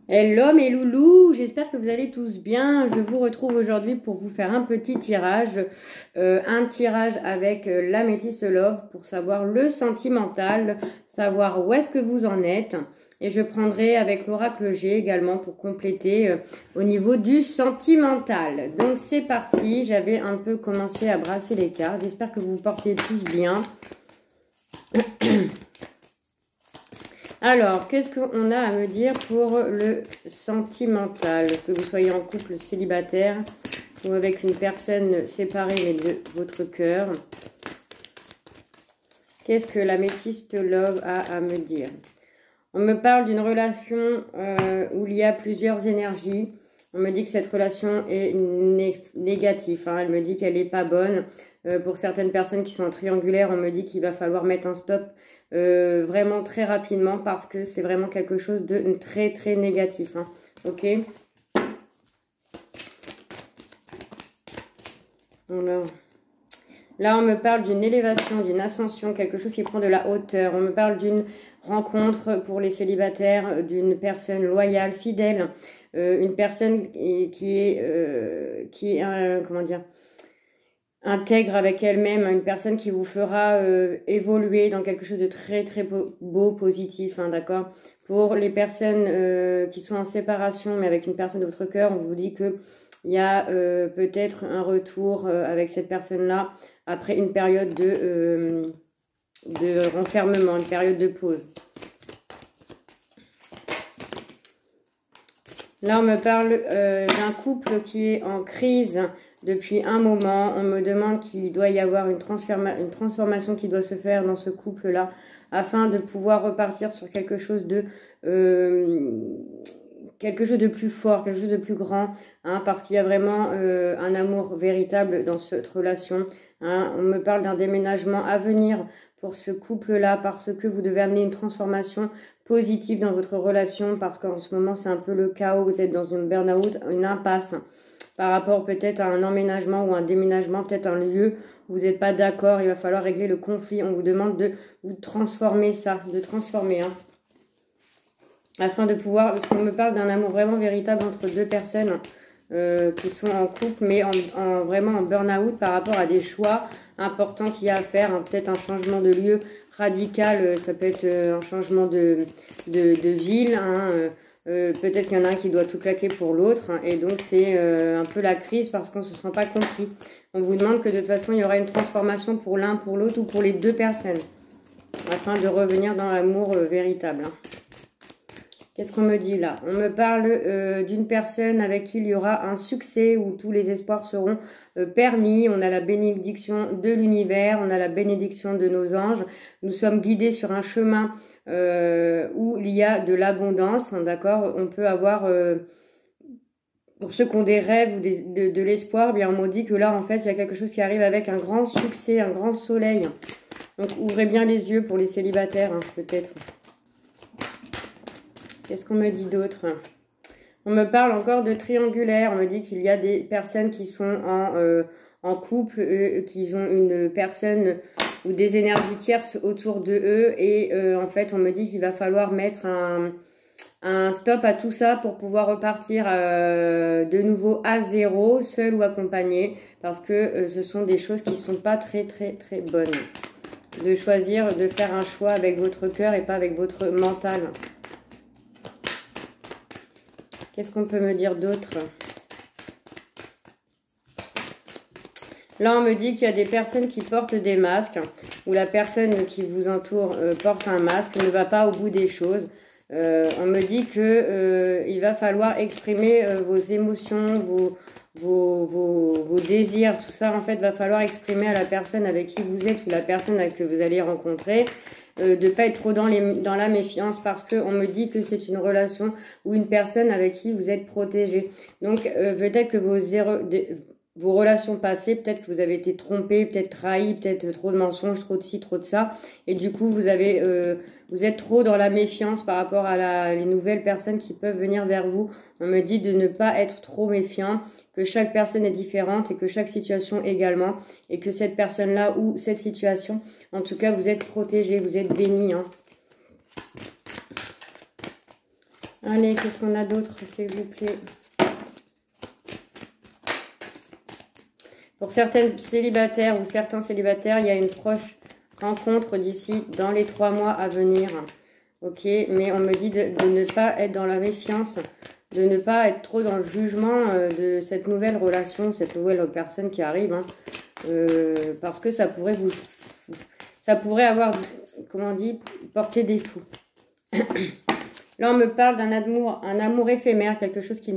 Hello mes loulous, j'espère que vous allez tous bien. Je vous retrouve aujourd'hui pour vous faire un petit tirage. Un tirage avec l'améthyste Love pour savoir le sentimental, savoir où est-ce que vous en êtes. Et je prendrai avec l'oracle G également pour compléter au niveau du sentimental. Donc c'est parti, j'avais un peu commencé à brasser les cartes. J'espère que vous vous portez tous bien. Alors, qu'est-ce qu'on a à me dire pour le sentimental? Que vous soyez en couple célibataire ou avec une personne séparée mais de votre cœur. Qu'est-ce que l'améthyste Love a à me dire? On me parle d'une relation où il y a plusieurs énergies. On me dit que cette relation est négative. Hein. Elle me dit qu'elle n'est pas bonne. Pour certaines personnes qui sont en triangulaire, on me dit qu'il va falloir mettre un stop vraiment très rapidement parce que c'est vraiment quelque chose de très très négatif. Hein. Ok. Alors, là, on me parle d'une élévation, d'une ascension, quelque chose qui prend de la hauteur. On me parle d'une rencontre pour les célibataires, d'une personne loyale, fidèle, une personne qui est comment dire, intègre avec elle-même, une personne qui vous fera évoluer dans quelque chose de très très beau, positif, hein, d'accord. Pour les personnes qui sont en séparation, mais avec une personne de votre cœur, on vous dit que il y a peut-être un retour avec cette personne-là après une période de renfermement, une période de pause. Là, on me parle d'un couple qui est en crise depuis un moment. On me demande qu'il doit y avoir une transformation qui doit se faire dans ce couple-là afin de pouvoir repartir sur quelque chose de plus fort, quelque chose de plus grand, hein, parce qu'il y a vraiment un amour véritable dans cette relation. Hein. On me parle d'un déménagement à venir pour ce couple-là, parce que vous devez amener une transformation positive dans votre relation, parce qu'en ce moment, c'est un peu le chaos, vous êtes dans une burn-out, une impasse, par rapport peut-être à un emménagement ou un déménagement, peut-être un lieu où vous n'êtes pas d'accord, il va falloir régler le conflit. On vous demande de vous transformer ça, de transformer, hein. Afin de pouvoir, parce qu'on me parle d'un amour vraiment véritable entre deux personnes qui sont en couple, mais vraiment en burn-out par rapport à des choix importants qu'il y a à faire, hein, peut-être un changement de lieu radical, ça peut être un changement de ville, hein, peut-être qu'il y en a un qui doit tout claquer pour l'autre, hein, et donc c'est un peu la crise parce qu'on ne se sent pas compris. On vous demande que de toute façon il y aura une transformation pour l'un, pour l'autre ou pour les deux personnes, afin de revenir dans l'amour véritable, hein. Qu'est-ce qu'on me dit là? On me parle d'une personne avec qui il y aura un succès, où tous les espoirs seront permis. On a la bénédiction de l'univers, on a la bénédiction de nos anges. Nous sommes guidés sur un chemin où il y a de l'abondance, hein, d'accord? On peut avoir, pour ceux qui ont des rêves ou de l'espoir, bien on me dit que là, en fait, il y a quelque chose qui arrive avec un grand succès, un grand soleil. Donc, ouvrez bien les yeux pour les célibataires, hein, peut-être. Qu'est-ce qu'on me dit d'autre? On me parle encore de triangulaire. On me dit qu'il y a des personnes qui sont en couple, qui ont une personne ou des énergies tierces autour de eux. Et en fait, on me dit qu'il va falloir mettre un stop à tout ça pour pouvoir repartir de nouveau à zéro, seul ou accompagné. Parce que ce sont des choses qui ne sont pas très, très, très bonnes. De choisir, de faire un choix avec votre cœur et pas avec votre mental. Qu'est-ce qu'on peut me dire d'autre? Là, on me dit qu'il y a des personnes qui portent des masques, ou la personne qui vous entoure porte un masque, ne va pas au bout des choses. On me dit que il va falloir exprimer vos émotions, vos désirs, tout ça, en fait, va falloir exprimer à la personne avec qui vous êtes ou la personne que vous allez rencontrer. De ne pas être trop dans la méfiance, parce qu'on me dit que c'est une relation ou une personne avec qui vous êtes protégé. Donc peut-être que vos relations passées, peut-être que vous avez été trompé, peut-être trahi, peut-être trop de mensonges, trop de ci, trop de ça, et du coup vous êtes trop dans la méfiance par rapport à les nouvelles personnes qui peuvent venir vers vous. On me dit de ne pas être trop méfiant, que chaque personne est différente et que chaque situation également, et que cette personne-là ou cette situation, en tout cas, vous êtes protégé, vous êtes béni, hein. Allez, qu'est-ce qu'on a d'autre, s'il vous plaît? Pour certaines célibataires ou certains célibataires, il y a une proche rencontre d'ici dans les 3 mois à venir. Ok, mais on me dit de ne pas être dans la méfiance, de ne pas être trop dans le jugement de cette nouvelle relation, cette nouvelle personne qui arrive. Hein, parce que ça pourrait avoir, comment on dit, porté défaut. Là, on me parle d'un amour, un amour éphémère, quelque chose qui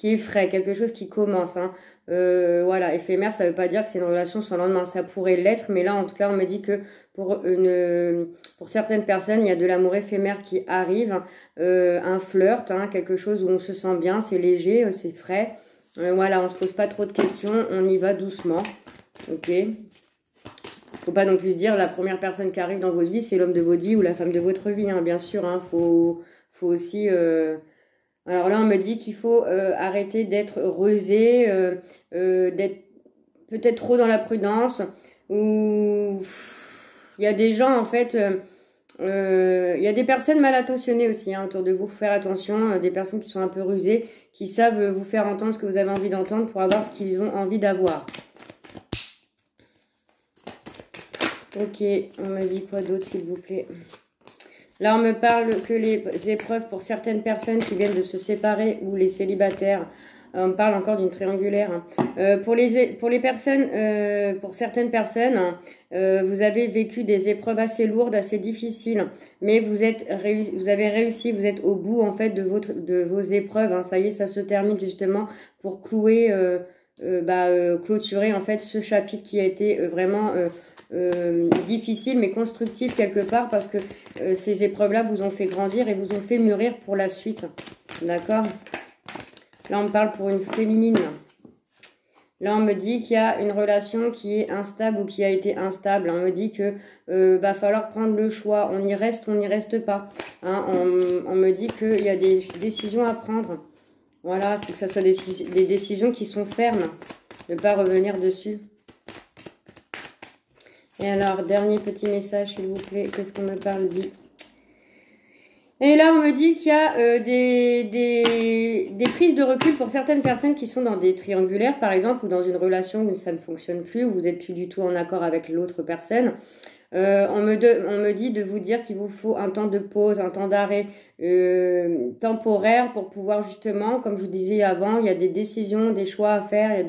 est frais, quelque chose qui commence. Hein. Voilà, éphémère, ça veut pas dire que c'est une relation sans lendemain. Ça pourrait l'être, mais là, en tout cas, on me dit que pour certaines personnes, il y a de l'amour éphémère qui arrive, un flirt, hein, quelque chose où on se sent bien, c'est léger, c'est frais. Voilà, on se pose pas trop de questions, on y va doucement. Ok. Faut pas non plus se dire la première personne qui arrive dans votre vie, c'est l'homme de votre vie ou la femme de votre vie, hein, bien sûr. Hein, faut aussi. Alors là, on me dit qu'il faut arrêter d'être rusé, d'être peut-être trop dans la prudence. Ou il y a des gens en fait. Il y a des personnes mal intentionnées aussi hein, autour de vous. Faut faire attention, des personnes qui sont un peu rusées, qui savent vous faire entendre ce que vous avez envie d'entendre pour avoir ce qu'ils ont envie d'avoir. Ok, on me dit quoi d'autre s'il vous plaît? Là, on me parle que les épreuves pour certaines personnes qui viennent de se séparer ou les célibataires. On parle encore d'une triangulaire. Pour les personnes, pour certaines personnes, vous avez vécu des épreuves assez lourdes, assez difficiles, mais vous avez réussi, vous êtes au bout en fait de vos épreuves. Hein. Ça y est, ça se termine justement pour clouer, clôturer en fait ce chapitre qui a été vraiment difficile mais constructif quelque part parce que ces épreuves-là vous ont fait grandir et vous ont fait mûrir pour la suite. D'accord? Là, on me parle pour une féminine. Là, on me dit qu'il y a une relation qui est instable ou qui a été instable. On me dit que va falloir prendre le choix. On y reste, on n'y reste pas. Hein, on me dit qu'il y a des décisions à prendre. Voilà, il faut que ça soit des décisions qui sont fermes. Ne pas revenir dessus. Et alors, dernier petit message, s'il vous plaît. Qu'est-ce qu'on me parle dit? Et là, on me dit qu'il y a des prises de recul pour certaines personnes qui sont dans des triangulaires, par exemple, ou dans une relation où ça ne fonctionne plus, où vous n'êtes plus du tout en accord avec l'autre personne. On me dit de vous dire qu'il vous faut un temps de pause, un temps d'arrêt temporaire pour pouvoir justement, comme je vous disais avant, il y a des décisions, des choix à faire, il y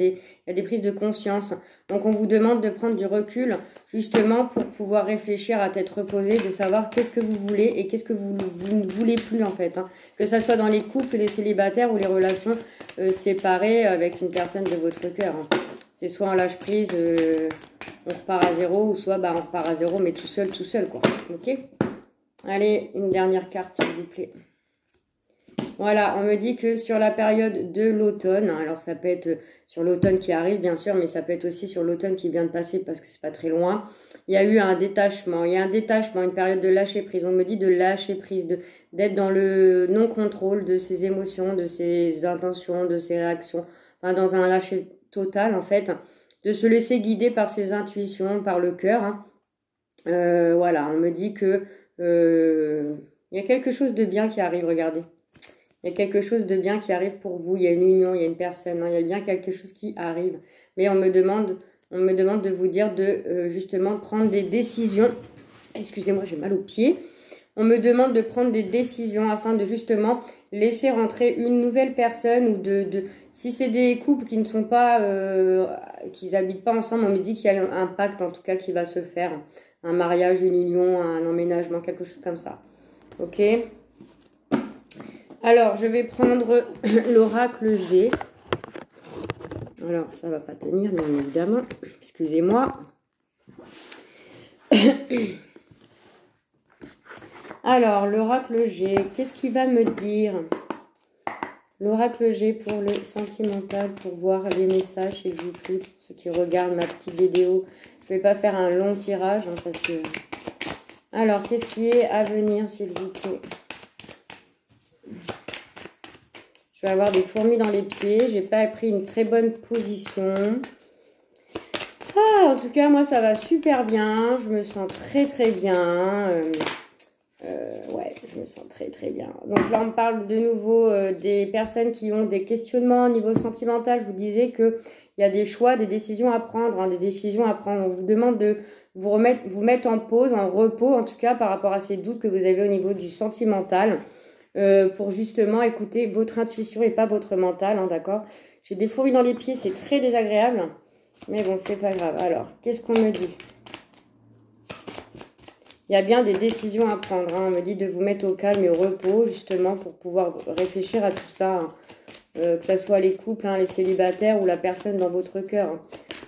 a des prises de conscience. Donc on vous demande de prendre du recul justement pour pouvoir réfléchir à tête reposée, de savoir qu'est-ce que vous voulez et qu'est-ce que vous ne voulez plus en fait. Hein. Que ça soit dans les couples, les célibataires ou les relations séparées avec une personne de votre cœur. Hein. C'est soit en lâche prise, on repart à zéro, ou soit on repart à zéro, mais tout seul quoi. Ok? Allez, une dernière carte, s'il vous plaît. Voilà, on me dit que sur la période de l'automne, alors ça peut être sur l'automne qui arrive, bien sûr, mais ça peut être aussi sur l'automne qui vient de passer, parce que c'est pas très loin. Il y a eu un détachement, une période de lâcher prise. On me dit de lâcher prise, d'être dans le non-contrôle de ses émotions, de ses intentions, de ses réactions. Enfin, dans un lâcher total, en fait. De se laisser guider par ses intuitions, par le cœur. Hein. Voilà, on me dit que il y a quelque chose de bien qui arrive, regardez. Il y a quelque chose de bien qui arrive pour vous. Il y a une union, il y a une personne. Hein, il y a bien quelque chose qui arrive. Mais on me demande de vous dire de justement prendre des décisions. Excusez-moi, j'ai mal aux pieds. On me demande de prendre des décisions afin de justement laisser rentrer une nouvelle personne ou si c'est des couples qui ne sont pas, qui n'habitent pas ensemble, on me dit qu'il y a un pacte en tout cas qui va se faire. Un mariage, une union, un emménagement, quelque chose comme ça. Ok? Alors, je vais prendre l'oracle G. Alors, ça va pas tenir, bien évidemment. Excusez-moi. Alors, l'oracle G, qu'est-ce qu'il va me dire? L'oracle G pour le sentimental, pour voir les messages, s'il vous plaît, ceux qui regardent ma petite vidéo. Je ne vais pas faire un long tirage, hein, parce que... Alors, qu'est-ce qui est à venir, s'il vous plaît? Je vais avoir des fourmis dans les pieds. J'ai pas pris une très bonne position. Ah, en tout cas, moi, ça va super bien. Je me sens très, très bien. Ouais, je me sens très très bien. Donc là, on parle de nouveau des personnes qui ont des questionnements au niveau sentimental. Je vous disais qu'il y a des choix, des décisions à prendre, hein, des décisions à prendre. On vous demande de vous mettre en pause, en repos, en tout cas par rapport à ces doutes que vous avez au niveau du sentimental, pour justement écouter votre intuition et pas votre mental, hein, d'accord? J'ai des fourmis dans les pieds, c'est très désagréable, mais bon, c'est pas grave. Alors, qu'est-ce qu'on me dit? Il y a bien des décisions à prendre, hein. On me dit de vous mettre au calme et au repos, justement, pour pouvoir réfléchir à tout ça, hein. Que ce soit les couples, hein, les célibataires ou la personne dans votre cœur, hein.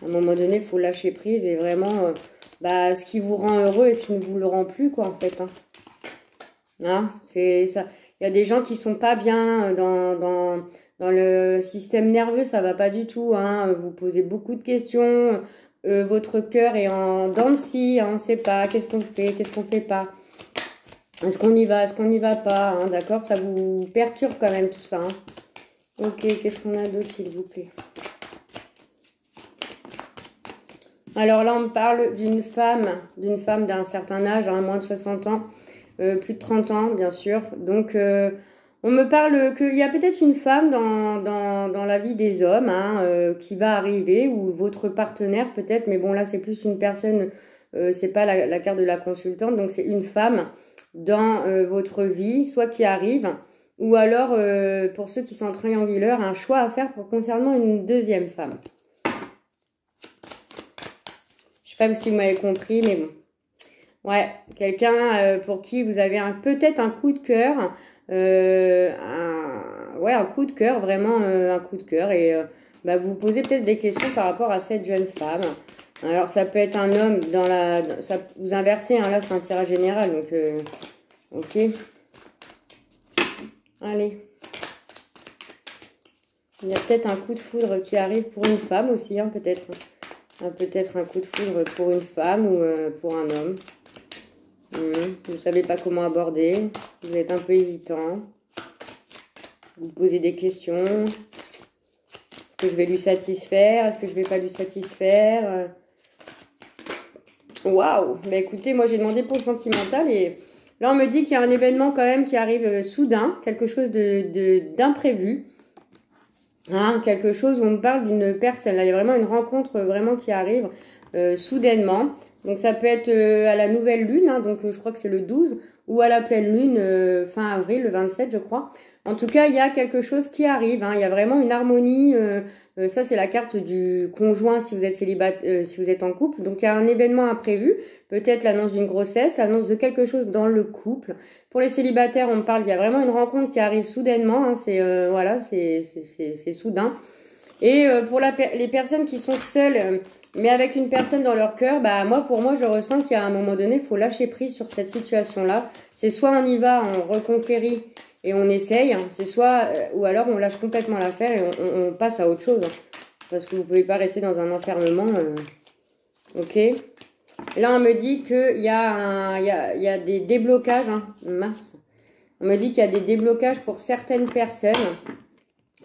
À un moment donné, il faut lâcher prise et vraiment... ce qui vous rend heureux et ce qui ne vous le rend plus, quoi, en fait. Hein. Hein, c'est ça. Il y a des gens qui sont pas bien dans le système nerveux, ça va pas du tout. Hein. Vous posez beaucoup de questions. Votre cœur est en dents de scie. Hein, on sait pas. Qu'est-ce qu'on fait? Qu'est-ce qu'on fait pas? Est-ce qu'on y va? Est-ce qu'on n'y va pas? Hein, d'accord? Ça vous perturbe quand même tout ça. Hein. Ok, qu'est-ce qu'on a d'autre, s'il vous plaît? Alors là, on me parle d'une femme d'un certain âge, hein, moins de 60 ans, plus de 30 ans, bien sûr. Donc, on me parle qu'il y a peut-être une femme dans la vie des hommes, hein, qui va arriver, ou votre partenaire peut-être, mais bon, là, c'est plus une personne, c'est pas la carte de la consultante, donc c'est une femme dans votre vie, soit qui arrive, ou alors, pour ceux qui sont triangulaires, un choix à faire concernant une deuxième femme. Je sais pas si vous m'avez compris, mais bon. Ouais, quelqu'un pour qui vous avez peut-être un coup de cœur. Un coup de cœur, vraiment un coup de cœur. Et vous posez peut-être des questions par rapport à cette jeune femme. Alors, ça peut être un homme ça, vous inversez, hein, là, c'est un tirage général. Donc, ok. Allez. Il y a peut-être un coup de foudre qui arrive pour une femme aussi, hein, peut-être. Peut-être un coup de foudre pour une femme ou pour un homme. Vous ne savez pas comment aborder. Vous êtes un peu hésitant. Vous posez des questions. Est-ce que je vais lui satisfaire? Est-ce que je ne vais pas lui satisfaire? Waouh! Bah écoutez, moi j'ai demandé pour le sentimental et là on me dit qu'il y a un événement quand même qui arrive soudain. Quelque chose d'imprévu. Hein, quelque chose où on me parle d'une personne. Là, il y a vraiment une rencontre vraiment qui arrive soudainement. Donc, ça peut être à la nouvelle lune, hein, donc je crois que c'est le 12, ou à la pleine lune fin avril, le 27, je crois. En tout cas, il y a quelque chose qui arrive. Hein, il y a vraiment une harmonie. Ça, c'est la carte du conjoint si vous êtes célibataire, si vous êtes en couple. Donc, il y a un événement imprévu. Peut-être l'annonce d'une grossesse, l'annonce de quelque chose dans le couple. Pour les célibataires, on me parle, il y a vraiment une rencontre qui arrive soudainement. Hein, c'est soudain. Et pour les personnes qui sont seules, mais avec une personne dans leur cœur, pour moi, je ressens qu'à un moment donné, il faut lâcher prise sur cette situation-là. C'est soit on y va, on reconquérit et on essaye, hein, c'est soit, ou alors on lâche complètement l'affaire et on passe à autre chose. Hein, parce que vous pouvez pas rester dans un enfermement. Ok. Là, on me dit qu'il y a des déblocages. Hein, mince. On me dit qu'il y a des déblocages pour certaines personnes.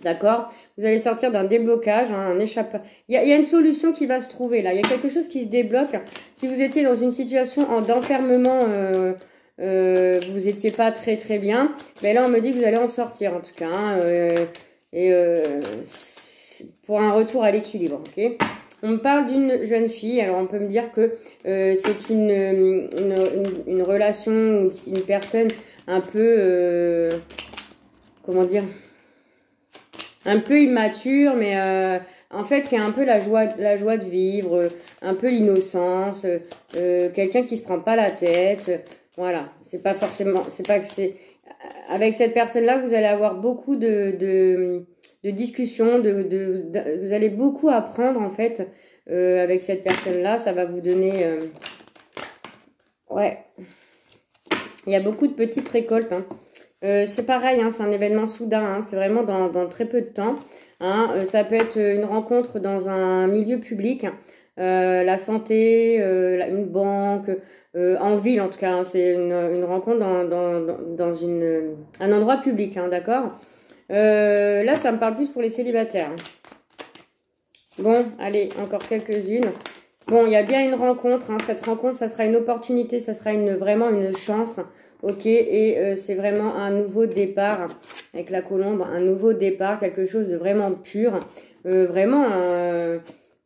D'accord? Vous allez sortir d'un déblocage, hein, un échappage. Il y a une solution qui va se trouver là. Il y a quelque chose qui se débloque. Si vous étiez dans une situation d'enfermement, vous étiez pas très très bien. Mais là, on me dit que vous allez en sortir en tout cas. Hein, pour un retour à l'équilibre. Ok? On me parle d'une jeune fille. Alors, on peut me dire que c'est une relation ou une personne un peu... comment dire? Un peu immature, mais en fait, qui a un peu la joie de vivre, un peu l'innocence, quelqu'un qui se prend pas la tête. Voilà, c'est pas forcément... Avec cette personne-là, vous allez avoir beaucoup de discussions, vous allez beaucoup apprendre, en fait, avec cette personne-là. Ça va vous donner... Ouais. Il y a beaucoup de petites récoltes, hein. C'est pareil, hein, c'est un événement soudain, hein, c'est vraiment dans très peu de temps. Hein, ça peut être une rencontre dans un milieu public, la santé, une banque, en ville en tout cas. Hein, c'est une rencontre dans un endroit public, hein, d'accord. Là, ça me parle plus pour les célibataires. Hein. Bon, allez, encore quelques-unes. Bon, il y a bien une rencontre. Hein, cette rencontre, ça sera une opportunité, ça sera vraiment une chance. ok, et c'est vraiment un nouveau départ avec la colombe, un nouveau départ, quelque chose de vraiment pur, vraiment,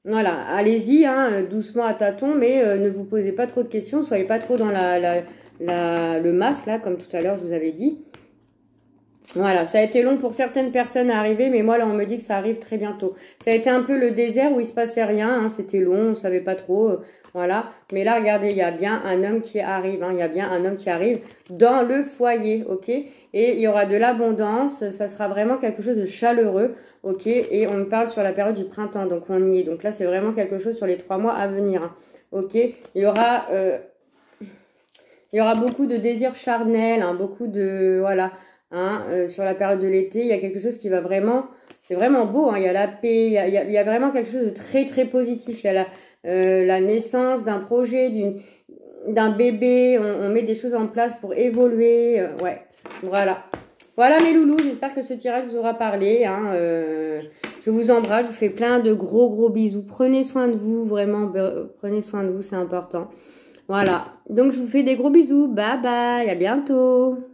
voilà, allez-y, hein, doucement à tâtons, mais ne vous posez pas trop de questions, soyez pas trop dans le masque, là, comme tout à l'heure, je vous avais dit. Voilà, ça a été long pour certaines personnes à arriver, mais moi, là, on me dit que ça arrive très bientôt. Ça a été un peu le désert où il se passait rien, hein, c'était long, on savait pas trop, voilà. Mais là, regardez, il y a bien un homme qui arrive, hein, il y a bien un homme qui arrive dans le foyer, ok? Et il y aura de l'abondance, ça sera vraiment quelque chose de chaleureux, ok? Et on me parle sur la période du printemps, donc on y est. Donc là, c'est vraiment quelque chose sur les 3 mois à venir, hein, ok? Il y aura beaucoup de désirs charnels, hein, beaucoup de, voilà... Hein, sur la période de l'été, il y a quelque chose qui va vraiment, c'est vraiment beau, hein, il y a la paix, il y a vraiment quelque chose de très très positif, il y a la naissance d'un projet, d'un bébé, on met des choses en place pour évoluer, ouais, voilà. Voilà mes loulous, j'espère que ce tirage vous aura parlé, hein, je vous embrasse, je vous fais plein de gros bisous, prenez soin de vous, vraiment, prenez soin de vous, c'est important. Voilà, donc je vous fais des gros bisous, bye bye, à bientôt.